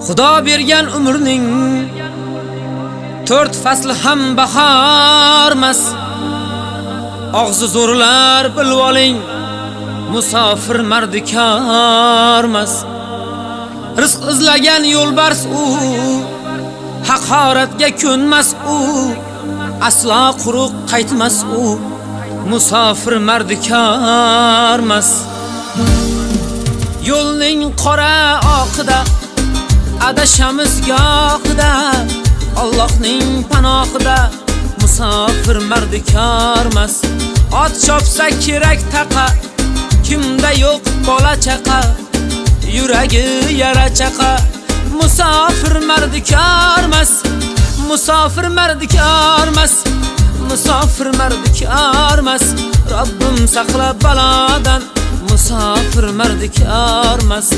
Xudo bergan umrning 4 fasli ham bahormas. Og'zi zo'rlar bilib oling, musofir mardikormas. Rizq izlagan yo'lbars u, haqoratga ko'nmas u, aslo quruq qaytmas u, musofir mardikormas. Yo'lning qora oqida adashamiz gohida, Allohning panohida musofir mardikormas. Ot chopsa kerak taqa, kimda yo'q bola chaqa, yuragi yara chaqa, musofir mardikormas. Musofir mardikormas, musofir mardikormas. Robbim saqla balodan, musofir mardikormas.